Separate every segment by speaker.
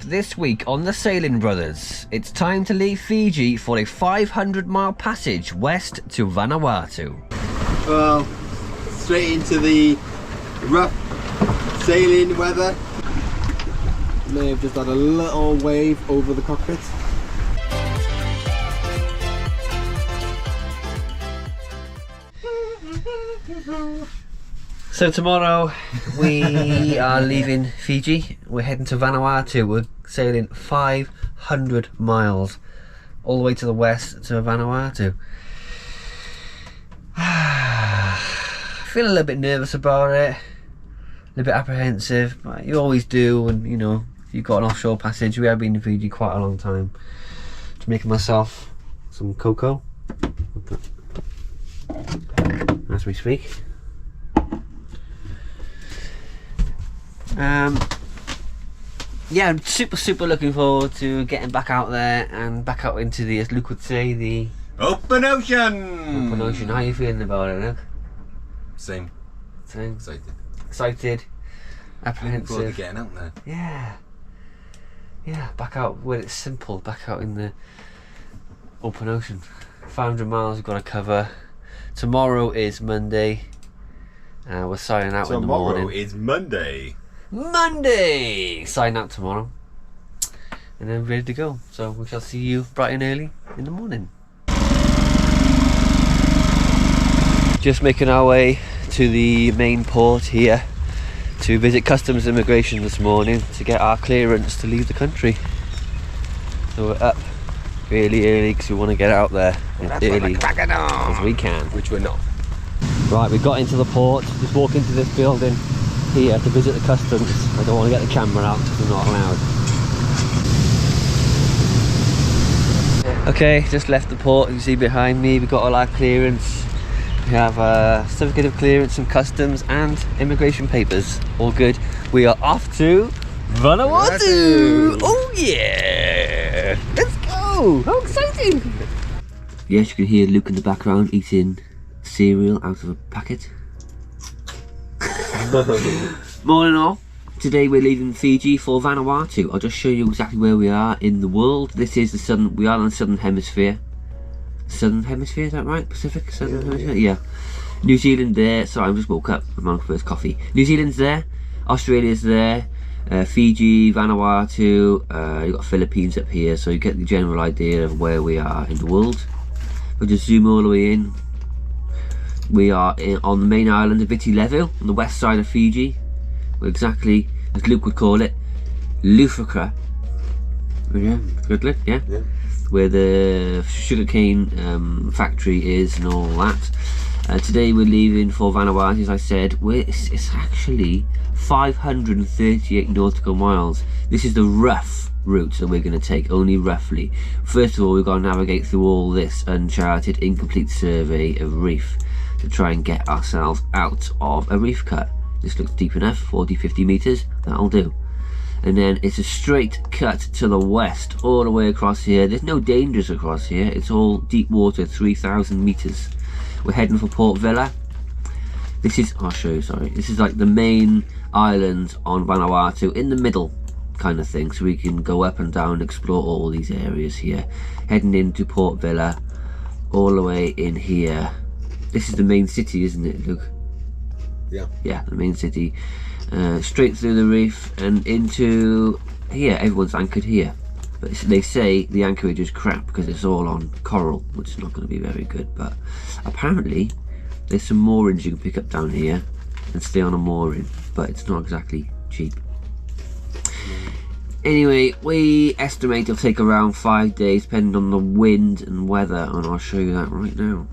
Speaker 1: This week on the Sailing Brothers, it's time to leave Fiji for a 500-mile passage west to Vanuatu.
Speaker 2: Well, straight into the rough sailing weather. May have just had a little wave over the cockpit.
Speaker 1: So tomorrow we are leaving Fiji. We're heading to Vanuatu. We're sailing 500 miles all the way to the west to Vanuatu. I feel a little bit nervous about it, a little bit apprehensive, but you always do when, you know, you've got an offshore passage. We have been in Fiji quite a long time. Just making myself some cocoa as we speak. Yeah, I'm super looking forward to getting back out there and back out into the, as Luke would say, the
Speaker 2: open ocean.
Speaker 1: Open ocean. How are you feeling about it, Luke?
Speaker 2: Same. Excited.
Speaker 1: Apprehensive.
Speaker 2: Looking forward to getting out there.
Speaker 1: Yeah, back out where it's simple, back out in the open ocean. 500 miles we've got to cover. Tomorrow is Monday. We're signing out in the morning.
Speaker 2: Tomorrow is Monday.
Speaker 1: Sign out tomorrow. And then ready to go. So we shall see you bright and early in the morning. Just making our way to the main port here to visit Customs Immigration this morning to get our clearance to leave the country. So we're up really early because we want to get out there as early as we can.
Speaker 2: Which we're not.
Speaker 1: Right, we got into the port, just walk into this building here to visit the customs. I don't want to get the camera out because we're not allowed. Okay, just left the port. You see behind me, we've got all our clearance. We have a certificate of clearance from customs and immigration papers. All good. We are off to Vanuatu! Oh yeah! Let's go! How exciting! Yes, you can hear Luke in the background eating cereal out of a packet. Morning all. Today we're leaving Fiji for Vanuatu. I'll just show you exactly where we are in the world. This is the southern, we are in the southern hemisphere. Southern hemisphere, is that right? Pacific? Southern hemisphere? Yeah. New Zealand there. Sorry, I just woke up. I'm on first coffee. New Zealand's there. Australia's there. Fiji, Vanuatu. You've got Philippines up here, so you get the general idea of where we are in the world. We'll just zoom all the way in. We are on the main island of Viti Levu, on the west side of Fiji. We're exactly, as Luke would call it, Lufakra. Yeah, good look, yeah? Yeah. Where the sugarcane factory is and all that. Today we're leaving for Vanuatu, as I said. It's actually 538 nautical miles. This is the rough route that we're going to take, only roughly. First of all, we've got to navigate through all this uncharted, incomplete survey of reef to try and get ourselves out of a reef cut. This looks deep enough, 40-50 meters, that'll do. And then it's a straight cut to the west, all the way across here. There's no dangers across here, it's all deep water, 3,000 meters. We're heading for Port Vila. This is, I'll show you, sorry. This is like the main island on Vanuatu, in the middle kind of thing, so we can go up and down and explore all these areas here. Heading into Port Vila, all the way in here. This is the main city, isn't it, Luke? Yeah. Yeah, the main city. Straight through the reef and into here. Everyone's anchored here. But they say the anchorage is crap because it's all on coral, which is not going to be very good. But apparently there's some moorings you can pick up down here and stay on a mooring. But it's not exactly cheap. Anyway, we estimate it'll take around 5 days depending on the wind and weather, and I'll show you that right now.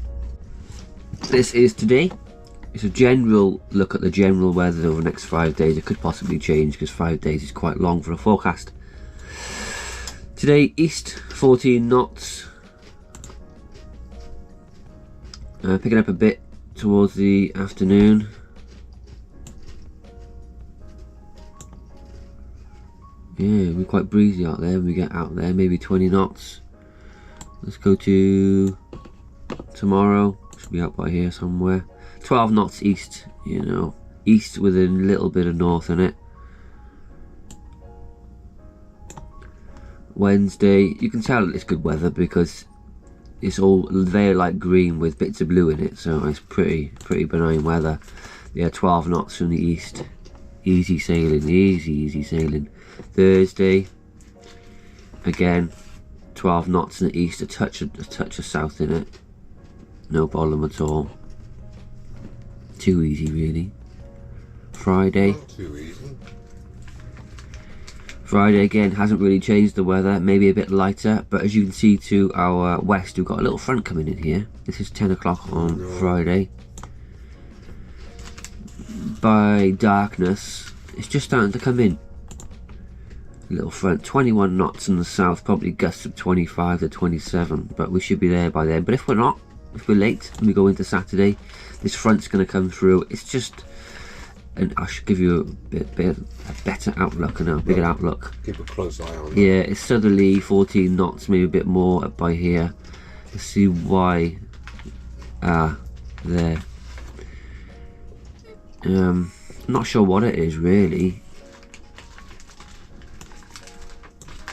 Speaker 1: This is today. It's a general look at the general weather over the next 5 days. It could possibly change because 5 days is quite long for a forecast. Today, east 14 knots. Picking up a bit towards the afternoon. Yeah, it'll be quite breezy out there when we get out there, maybe 20 knots. Let's go to tomorrow, should be out by here somewhere. 12 knots east, you know, east with a little bit of north in it. Wednesday, you can tell it's good weather because it's all very light green with bits of blue in it, so it's pretty benign weather. Yeah, 12 knots from the east. Easy sailing, easy sailing. Thursday, again, 12 knots in the east, a touch of south in it. No problem at all. Too easy, really. Friday.
Speaker 2: Not too easy.
Speaker 1: Friday again hasn't really changed the weather, maybe a bit lighter, but as you can see to our west, we've got a little front coming in here. This is 10 o'clock on Friday. By darkness, it's just starting to come in. Little front, 21 knots in the south, probably gusts of 25 to 27, but we should be there by then. But if we're not, if we're late and we go into Saturday, this front's going to come through. It's just, and I should give you a better outlook and a bigger outlook.
Speaker 2: Keep a close eye on that.
Speaker 1: Yeah, it's southerly, 14 knots, maybe a bit more up by here. Let's see why. There. Not sure what it is really.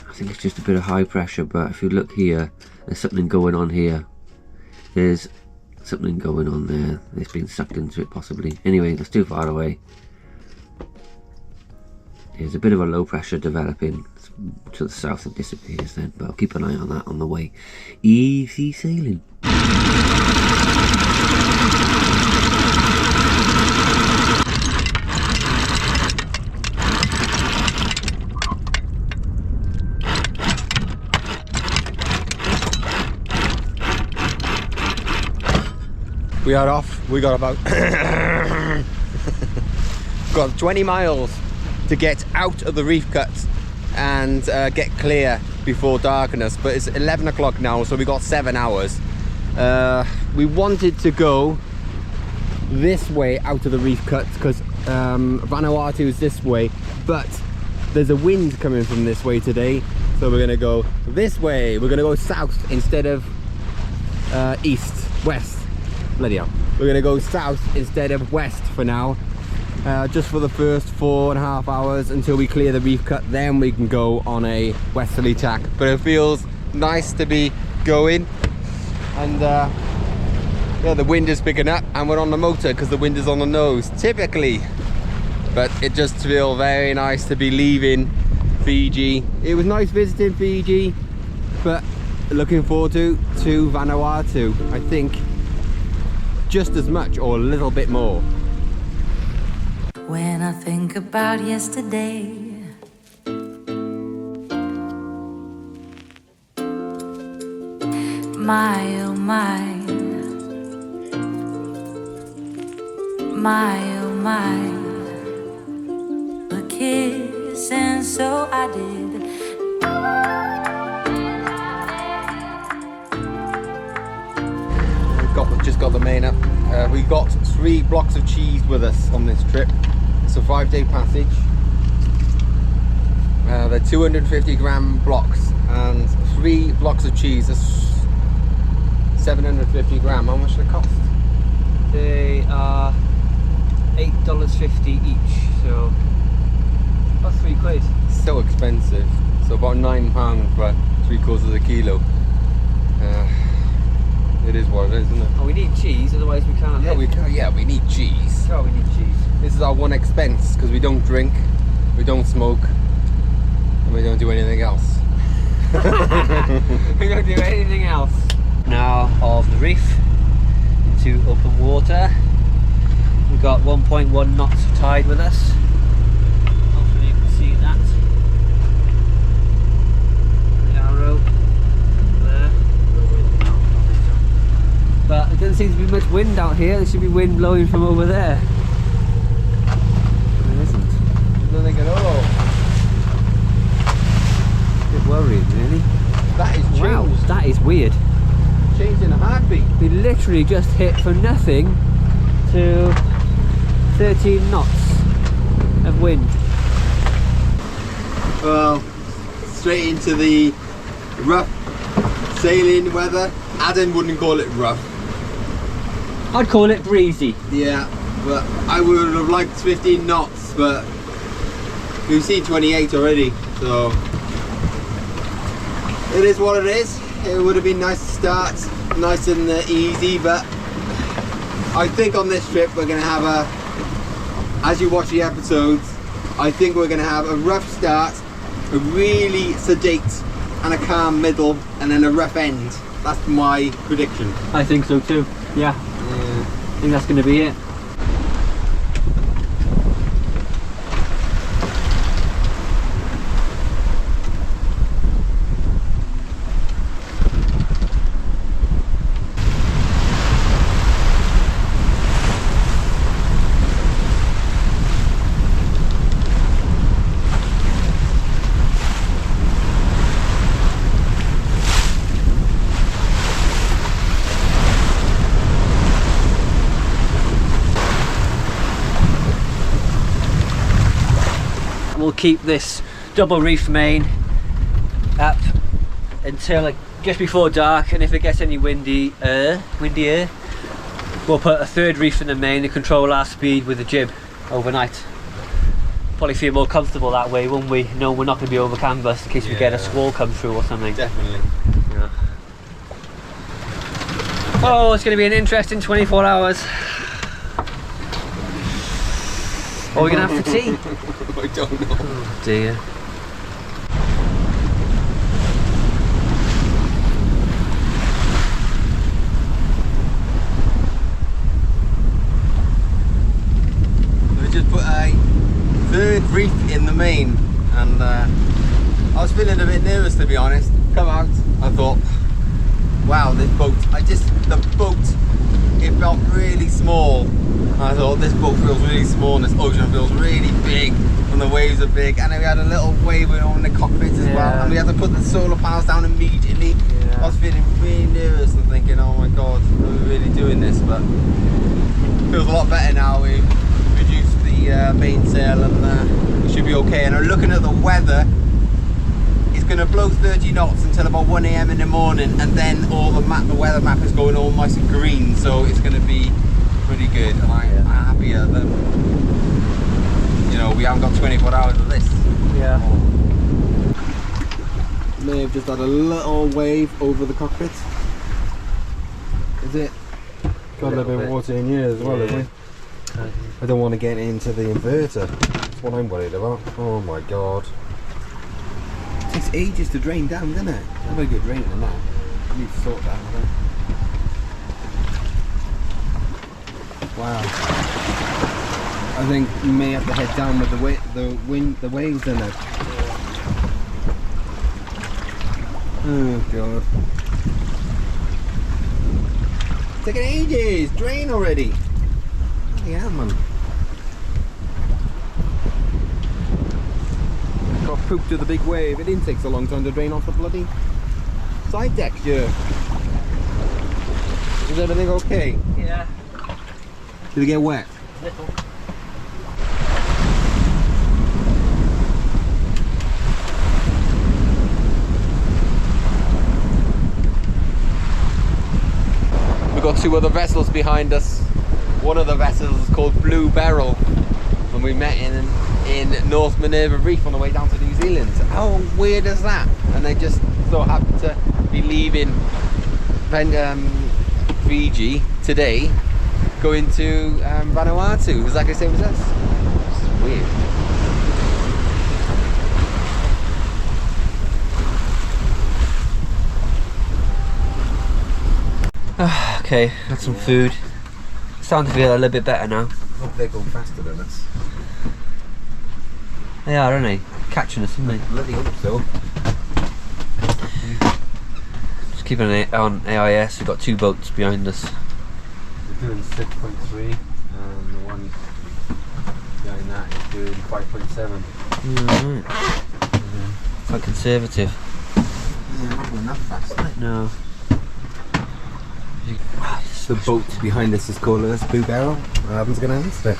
Speaker 1: I think it's just a bit of high pressure, but if you look here, there's something going on here. There's something going on there. It's been sucked into it possibly. Anyway, that's too far away. There's a bit of a low pressure developing to the south and disappears then, but I'll keep an eye on that on the way. Easy sailing.
Speaker 2: We are off. We got about got 20 miles to get out of the reef cut and get clear before darkness, but it's 11 o'clock now, so we got 7 hours. We wanted to go this way out of the reef cut because Vanuatu is this way, but there's a wind coming from this way today, so we're gonna go this way. We're gonna go south instead of west. Bloody hell. We're gonna go south instead of west for now, just for the first 4.5 hours until we clear the reef cut. Then we can go on a westerly tack, but it feels nice to be going. And yeah, the wind is picking up and we're on the motor because the wind is on the nose typically, but it just feels very nice to be leaving Fiji. It was nice visiting Fiji, but looking forward to Vanuatu, I think just as much or a little bit more.
Speaker 3: When I think about yesterday, my oh my, my oh my, a kiss and so I did.
Speaker 2: Just got the main up. We got 3 blocks of cheese with us on this trip. It's a 5-day passage. They're 250 gram blocks and 3 blocks of cheese. That's 750 gram. How much do they cost?
Speaker 1: They are $8.50 each, so about £3.
Speaker 2: So expensive. So about £9 for 3/4 of a kilo. It is what it is, isn't it?
Speaker 1: Oh, we need cheese, otherwise we can't.
Speaker 2: Yeah, we can. Yeah, we need cheese.
Speaker 1: Oh, we need cheese.
Speaker 2: This is our one expense because we don't drink, we don't smoke, and we don't do anything else.
Speaker 1: We don't do anything else. Now of the reef into open water. We've got 1.1 knots of tide with us. Hopefully you can see that. The arrow there. But there doesn't seem to be much wind out here. There should be wind blowing from over there. There isn't.
Speaker 2: There's nothing at all.
Speaker 1: A bit worrying, really.
Speaker 2: That is changed.
Speaker 1: Wow, that is weird.
Speaker 2: Changed in a heartbeat.
Speaker 1: We literally just hit from nothing to 13 knots of wind.
Speaker 2: Well, straight into the rough sailing weather. Adam wouldn't call it rough.
Speaker 1: I'd call it breezy.
Speaker 2: Yeah, but I would have liked 15 knots, but we've seen 28 already, so It is what it is. It would have been nice to start nice and easy, but I think on this trip we're going to have as you watch the episodes, I think we're going to have a rough start, a really sedate and a calm middle, and then a rough end. That's my prediction.
Speaker 4: I think so too. Yeah. I think that's going to be it. We'll keep this double reef main up until like just before dark, and if it gets any windier, we'll put a third reef in the main and control our speed with the jib overnight. Probably feel more comfortable that way, won't we? No, we're not going to be over canvas in case we get a squall come through or something.
Speaker 2: Definitely.
Speaker 4: Yeah. Oh, it's going to be an interesting 24 hours. What are we going to have for tea?
Speaker 2: I don't know.
Speaker 4: Oh dear.
Speaker 2: We just put a third reef in the main, and I was feeling a bit nervous, to be honest. Come out, I thought, wow, this boat, the boat, it felt really small. I thought this boat feels really small and this ocean feels really big and the waves are big, and then we had a little wave on the cockpit as well, and we had to put the solar panels down immediately. I was feeling really nervous and thinking, oh my god, are we really doing this? But it feels a lot better now. We've reduced the mainsail and we should be okay. And I'm looking at the weather. It's going to blow 30 knots until about 1 AM in the morning, and then the weather map is going all nice and green, so it's going to be pretty good, and I'm happier that, you know, we haven't got 24 hours of this.
Speaker 4: Yeah.
Speaker 2: May have just had a little wave over the cockpit. Is it? Got a little bit of water in here as well, haven't we? I don't want to get into the inverter. That's what I'm worried about. Oh my god. It takes ages to drain down, doesn't it? How about good draining than that? I need to sort that out. Wow. I think you may have to head down with the waves in it. Oh god. It's taking ages! Drain already! Yeah, man. Got pooped to the big wave. It didn't take so long time to drain off the bloody side deck here. Is everything okay?
Speaker 4: Yeah.
Speaker 2: Did it get wet?
Speaker 4: Little.
Speaker 2: We've got two other vessels behind us. One of the vessels is called Blue Beryl, and we met in North Minerva Reef on the way down to New Zealand. How weird is that? And they just so happened to be leaving Fiji today, going to Vanuatu, exactly the same as us. It's weird.
Speaker 1: Okay, got some food. Starting to feel a little bit better now.
Speaker 2: I hope they go faster than us.
Speaker 1: They are, aren't they? Catching us, aren't they?
Speaker 2: Bloody hope so.
Speaker 1: Just keeping an eye on AIS. We've got two boats behind us.
Speaker 2: We're doing 6.3 and the one behind that is doing 5.7.
Speaker 1: Right. Quite conservative.
Speaker 2: Yeah, not going that fast, is it?
Speaker 1: No.
Speaker 2: The boat behind us is called Blue Beryl. What happens going to answer it?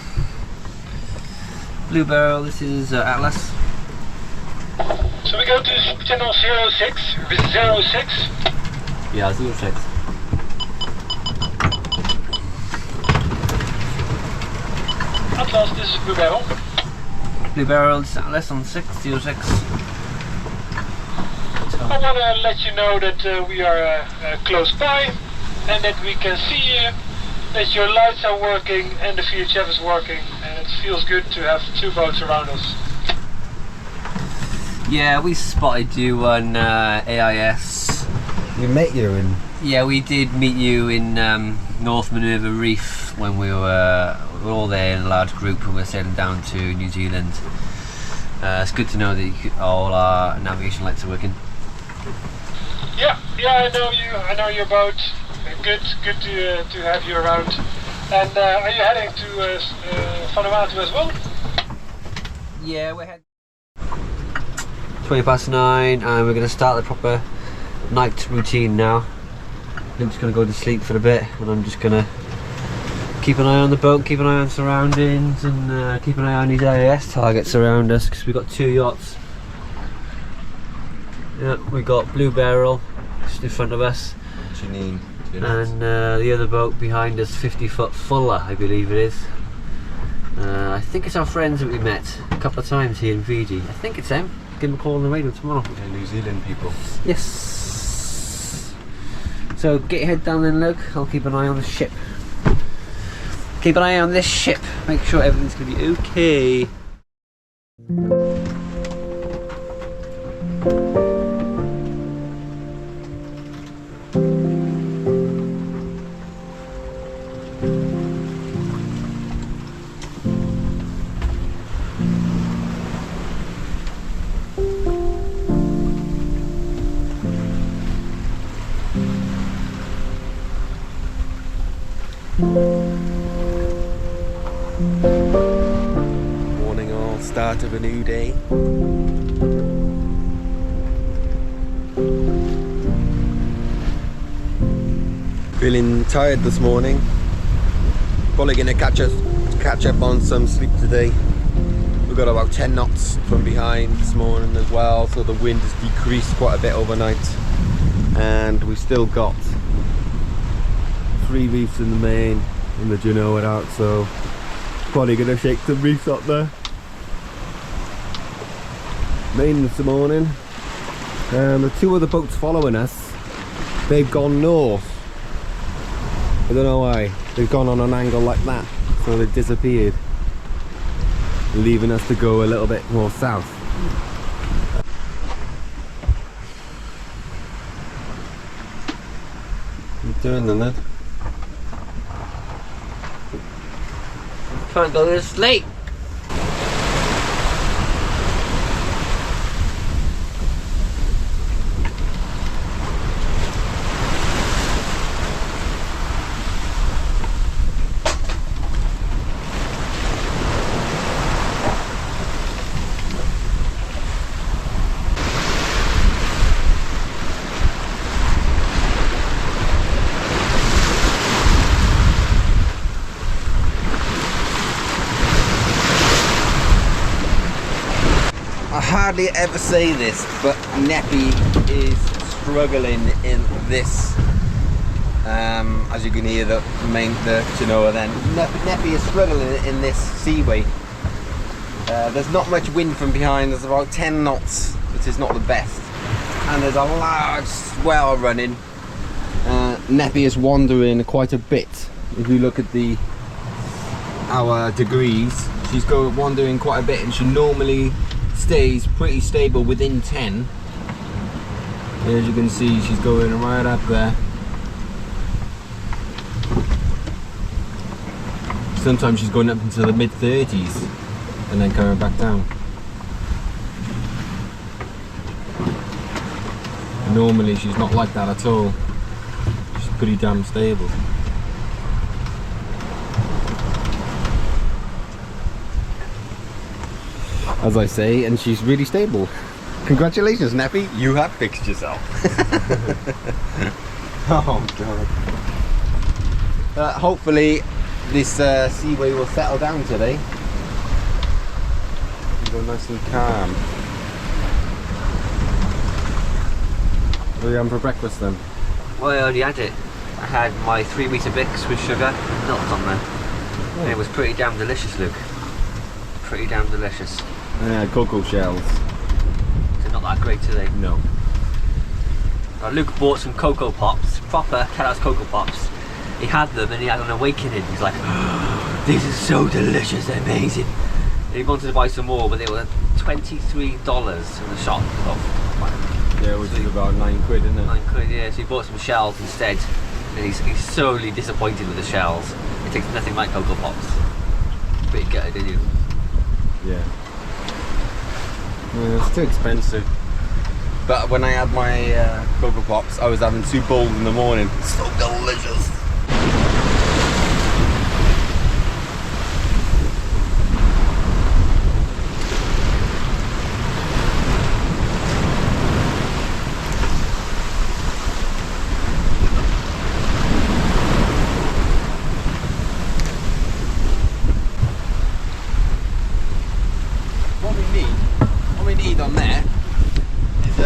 Speaker 1: Blue Beryl, this is Atlas.
Speaker 5: So we go to channel 06, 06.
Speaker 1: Yeah, 06.
Speaker 5: Atlas, this is Blue Beryl.
Speaker 1: Blue Beryl, this is Atlas on 606.
Speaker 5: I want to let you know that we are close by and that we can see you, that your lights are working and the VHF is working, and it feels good to have 2 boats around us.
Speaker 4: Yeah, we spotted you on AIS.
Speaker 2: We met you in.
Speaker 4: Yeah, we did meet you in North Minerva Reef when we were all there in a large group and we were sailing down to New Zealand. It's good to know that all our navigation lights are working.
Speaker 5: Yeah, I know you. I know your boat. Good to have you around. And are you heading to Vanuatu as well?
Speaker 4: Yeah, we're heading 9:20 and we're going to start the proper night routine now. I'm just going to go to sleep for a bit and I'm just going to keep an eye on the boat, keep an eye on surroundings and keep an eye on these AIS targets around us because we've got 2 yachts. Yeah, we got Blue Barrel just in front of us.
Speaker 2: Janine.
Speaker 4: And the other boat behind us, 50-foot Fuller, I believe it is. I think it's our friends that we met a couple of times here in Fiji. I think it's them. Give them a call on the radio tomorrow.
Speaker 2: Yeah, New Zealand people.
Speaker 4: Yes. So get your head down then, Luke. I'll keep an eye on the ship. Keep an eye on this ship. Make sure everything's going to be okay.
Speaker 2: Morning all, start of a new day. Feeling tired this morning. Probably gonna catch up on some sleep today. We've got about 10 knots from behind this morning as well, so the wind has decreased quite a bit overnight. And we still got 3 reefs in the main and the Genoa out, so probably gonna shake some reefs up there. Main this morning. The 2 other boats following us, they've gone north. I don't know why. They've gone on an angle like that, so they've disappeared, leaving us to go a little bit more south. What are you doing then, Ned?
Speaker 4: Trying to go to sleep.
Speaker 2: I hardly ever say this, but Neppy is struggling in this. As you can hear the Genoa then. Neppy is struggling in this seaway. There's not much wind from behind, there's about 10 knots, which is not the best. And there's a large swell running. Neppy is wandering quite a bit. If you look at our degrees, she's wandering quite a bit, and she normally stays pretty stable within 10. As you can see, she's going right up there. Sometimes she's going up into the mid-30s and then coming back down. Normally she's not like that at all. She's pretty damn stable. As I say, and she's really stable. Congratulations, Neppy, you have fixed yourself. Oh god. Hopefully this seaway will settle down today. Go nice and calm. What are you having for breakfast then?
Speaker 4: Well, I already had it. I had my 3 Weetabix with sugar and milk on there.
Speaker 2: Oh.
Speaker 4: And it was pretty damn delicious, Luke. Pretty damn delicious.
Speaker 2: Yeah, cocoa shells.
Speaker 4: They're not that great today.
Speaker 2: No.
Speaker 4: Luke bought some Cocoa Pops, proper Kellogg's Cocoa Pops. He had them and he had an awakening. He's like, these are so delicious, they're amazing. And he wanted to buy some more, but they were $23 in the shop.
Speaker 2: Yeah, which is about £9, isn't it?
Speaker 4: £9, yeah. So he bought some shells instead, and he's sorely disappointed with the shells. It tastes nothing like Cocoa Pops. But you get it, didn't you?
Speaker 2: Yeah. It's too expensive. But when I had my Cocoa Pops, I was having 2 bowls in the morning. So delicious. What we need on there is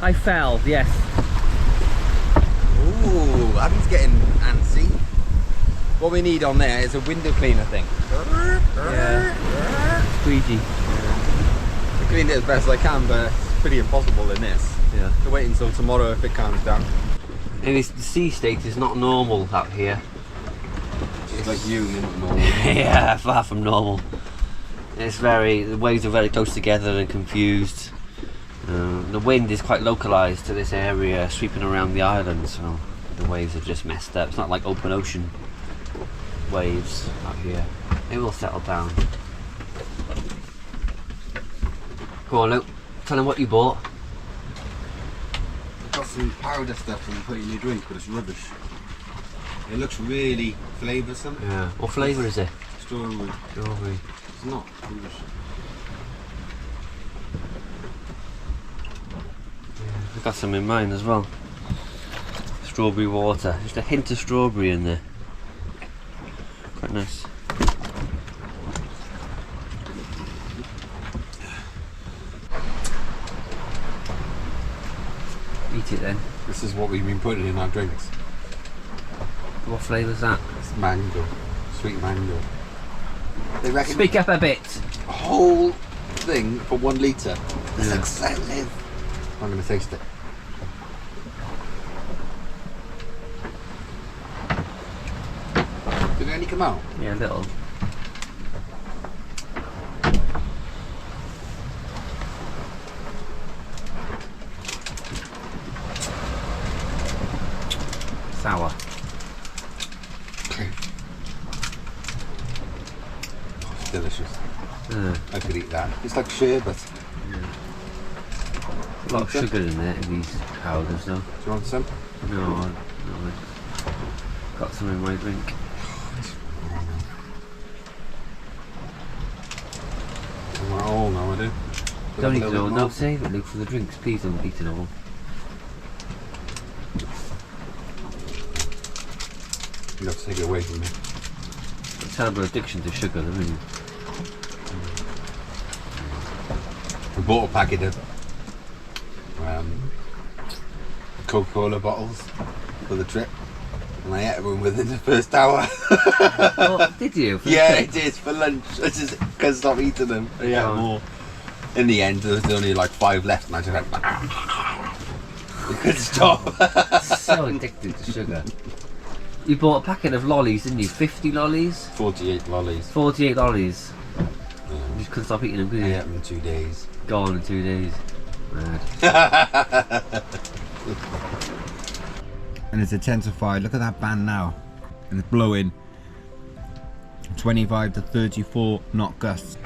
Speaker 4: I fell, yes.
Speaker 2: ooh, Abby's getting antsy. What we need on there is a window cleaner thing.
Speaker 4: Yeah. Squeegee.
Speaker 2: I cleaned it as best I can, but it's pretty impossible in this.
Speaker 4: Yeah.
Speaker 2: To wait until tomorrow if it calms down.
Speaker 1: And the sea state is not normal out here.
Speaker 2: It's like you, you're not normal.
Speaker 1: Yeah, far from normal. The waves are very close together and confused. The wind is quite localised to this area, sweeping around the island, so the waves are just messed up. It's not like open ocean waves out here. It will settle down. Go on, Luke. Tell them what you bought.
Speaker 2: I've got some powder stuff and put in your drink, but it's rubbish. It looks really flavoursome.
Speaker 1: Yeah. What flavour is it?
Speaker 2: Strawberry.
Speaker 1: Strawberry.
Speaker 2: It's not rubbish.
Speaker 1: I've got some in mine as well. Strawberry water. Just a hint of strawberry in there. Quite nice. Eat it then.
Speaker 2: This is what we've been putting in our drinks.
Speaker 1: What flavour's that?
Speaker 2: It's mango. Sweet mango. They reckon
Speaker 1: Speak up a bit.
Speaker 2: a whole thing for 1 litre. It's
Speaker 1: Yeah.
Speaker 2: expensive. I'm going to taste it. Did any come out?
Speaker 1: Yeah, a little. Sour.
Speaker 2: Okay. Oh, it's delicious. I could eat that. It's like sherbet.
Speaker 1: A lot of sugar in there in these powders though.
Speaker 2: Do you want some?
Speaker 1: No, I've got some in my drink.
Speaker 2: Oh no, I do.
Speaker 1: Don't eat it all. No, save it, Luke, for the drinks. Please don't eat it all.
Speaker 2: You have to take it away from me.
Speaker 1: A terrible addiction to sugar, though, isn't it?
Speaker 2: I bought a packet of Coca-Cola bottles for the trip, and I ate one within the first hour.
Speaker 1: Oh, did you? For the
Speaker 2: Yeah,
Speaker 1: trip?
Speaker 2: it is for lunch. I just couldn't stop eating them. I ate
Speaker 1: Oh.
Speaker 2: more. In the end, there was only like 5 left, and I just went. I couldn't stop.
Speaker 1: So addicted to sugar. You bought a packet of lollies, didn't you? 50 lollies?
Speaker 2: 48 lollies.
Speaker 1: 48 lollies. You
Speaker 2: Yeah.
Speaker 1: just couldn't stop eating them, could
Speaker 2: I
Speaker 1: you?
Speaker 2: ate them in 2 days.
Speaker 1: Gone in 2 days. Mad.
Speaker 2: And it's intensified. Look at that band now, and it's blowing 25 to 34 knot gusts.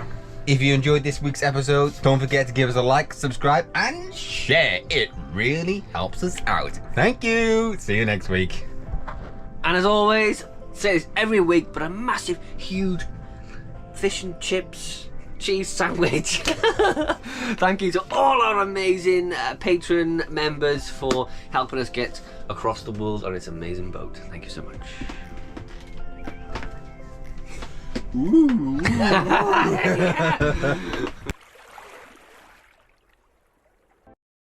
Speaker 2: If you enjoyed this week's episode, don't forget to give us a like, subscribe, and share. It really helps us out. Thank you. See you next week.
Speaker 1: And as always, say this every week, but a massive, huge fish and chips cheese sandwich. Thank you to all our amazing patron members for helping us get across the world on this amazing boat. Thank you so much.
Speaker 2: Ooh.